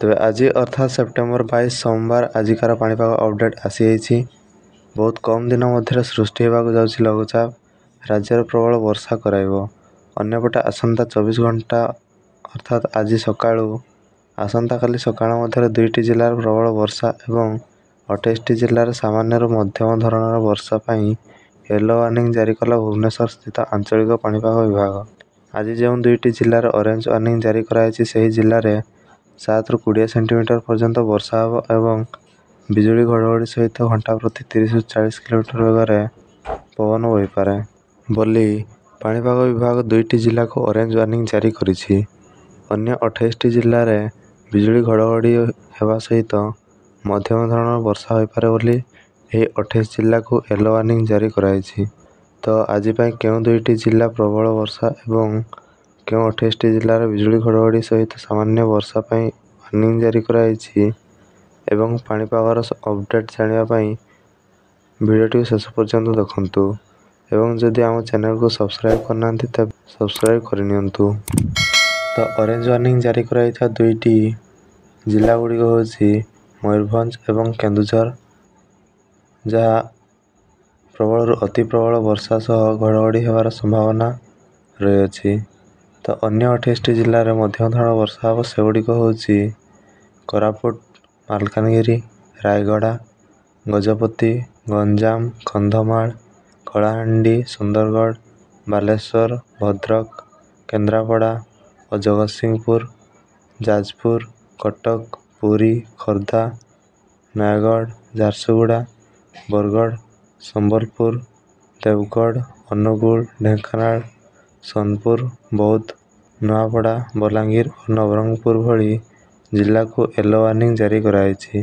ତେବେ ଆଜି ଅର୍ଥାତ୍ ସେପ୍ଟେମ୍ବର 22 सोमवार ଆଜିକାର ପାଣିପାଗ ଅପଡେଟ୍ ଆସିଯାଇଛି। ବହୁତ କମ୍ ଦିନ ମଧ୍ୟରେ ସୃଷ୍ଟି ହେବାକୁ ଯାଉଛି ଲଘୁଚାପ। ରାଜ୍ୟରେ ପ୍ରବଳ ବର୍ଷା କରାଇବ। ଅନ୍ୟପଟେ ଆସନ୍ତା 24 ଘଣ୍ଟା ଅର୍ଥାତ୍ ଆଜି ସକାଳୁ ଆସନ୍ତାକାଲି ସକାଳ ମଧ୍ୟରେ 2ଟି ଜିଲ୍ଲାରେ ପ୍ରବଳ ବର୍ଷା ଏବଂ 28ଟି ଜିଲ୍ଲାରେ ସାମାନ୍ୟରୁ ମଧ୍ୟମ ଧରଣର ବର୍ଷା ପାଇଁ ୟେଲୋ ୱାର୍ଣ୍ଣିଂ ଜାରି କଲା ଭୁବନେଶ୍ୱର ସ୍ଥିତ ଆଞ୍ଚଳିକ ପାଣିପାଗ ବିଭାଗ। ଆଜି ଯେଉଁ 2ଟି ଜିଲ୍ଲାରେ ଅରେଞ୍ଜ ୱାର୍ଣ୍ଣିଂ ଜାରି କରାଯାଇଛି ସେହି ଜିଲ୍ଲାରେ 7ରୁ 20 ସେଣ୍ଟିମିଟର ପର୍ଯ୍ୟନ୍ତ ବର୍ଷା ହେବ ଏବଂ ବିଜୁଳି ଘଡ଼ଘଡ଼ି ସହିତ ଘଣ୍ଟା ପ୍ରତି 30ରୁ 40 କିଲୋମିଟର ବେଗରେ ପବନ ବହିପାରେ ବୋଲି ପାଣିପାଗ ବିଭାଗ 2ଟି ଜିଲ୍ଲାକୁ ଅରେଞ୍ଜ ୱାର୍ଣ୍ଣିଂ ଜାରି କରିଛି। ଅନ୍ୟ 28ଟି ଜିଲ୍ଲାରେ ବିଜୁଳି ଘଡ଼ଘଡ଼ି ହେବା ସହିତ ମଧ୍ୟମ ଧରଣର ବର୍ଷା ହୋଇପାରେ ବୋଲି ଏହି 28 ଜିଲ୍ଲାକୁ ୟେଲୋ ୱାର୍ଣ୍ଣିଂ ଜାରି କରାଯାଇଛି। ତ ଆଜି ପାଇଁ କେଉଁ 2ଟି ଜିଲ୍ଲା ପ୍ରବଳ ବର୍ଷା ଏବଂ କେଉଁ 28ଟି ଜିଲ୍ଲାରେ ବିଜୁଳି ଘଡ଼ଘଡ଼ି ସହିତ ସାମାନ୍ୟ ବର୍ଷା ପାଇଁ ୱାର୍ଣ୍ଣିଂ ଜାରି କରାଯାଇଛି ଏବଂ ପାଣିପାଗର ଅପଡେଟ୍ ଜାଣିବା ପାଇଁ ଭିଡ଼ିଓଟିକୁ ଶେଷ ପର୍ଯ୍ୟନ୍ତ ଦେଖନ୍ତୁ ଏବଂ ଯଦି ଆମ ଚ୍ୟାନେଲକୁ ସବସ୍କ୍ରାଇବ୍ କରିନାହାନ୍ତି ତେବେ ସବସ୍କ୍ରାଇବ୍ କରିନିଅନ୍ତୁ। ତ ଅରେଞ୍ଜ ୱାର୍ଣ୍ଣିଂ ଜାରି କରାଯାଇଥିବା 2ଟି ଜିଲ୍ଲା ଗୁଡ଼ିକ ହେଉଛି ମୟୂରଭଞ୍ଜ ଏବଂ କେନ୍ଦୁଝର, ଯାହା ପ୍ରବଳରୁ ଅତି ପ୍ରବଳ ବର୍ଷା ସହ ଘଡ଼ଘଡ଼ି ହେବାର ସମ୍ଭାବନା ରହିଅଛି। ତ ଅନ୍ୟ 28ଟି ଜିଲ୍ଲାରେ ମଧ୍ୟମ ଧରଣର ବର୍ଷା ହେବ। ସେଗୁଡ଼ିକ ହେଉଛି କୋରାପୁଟ, ମାଲକାନଗିରି, ରାୟଗଡ଼ା, ଗଜପତି, ଗଞ୍ଜାମ, କନ୍ଧମାଳ, କଳାହାଣ୍ଡି, ସୁନ୍ଦରଗଡ଼, ବାଲେଶ୍ୱର, ଭଦ୍ରକ, କେନ୍ଦ୍ରାପଡ଼ା ଓ ଜଗତସିଂହପୁର, ଯାଜପୁର, କଟକ, ପୁରୀ, ଖୋର୍ଦ୍ଧା, ନୟାଗଡ଼, ଝାରସୁଗୁଡ଼ା, ବରଗଡ଼, ସମ୍ବଲପୁର, ଦେବଗଡ଼, ଅନୁଗୁଳ, ଢେଙ୍କାନାଳ, ସୋନପୁର, ବୌଦ୍ଧ, ନୂଆପଡ଼ା, ବଲାଙ୍ଗୀର ଓ ନବରଙ୍ଗପୁର ଭଳି ଜିଲ୍ଲାକୁ ୟେଲୋ ୱାର୍ଣ୍ଣିଂ ଜାରି କରାଯାଇଛି।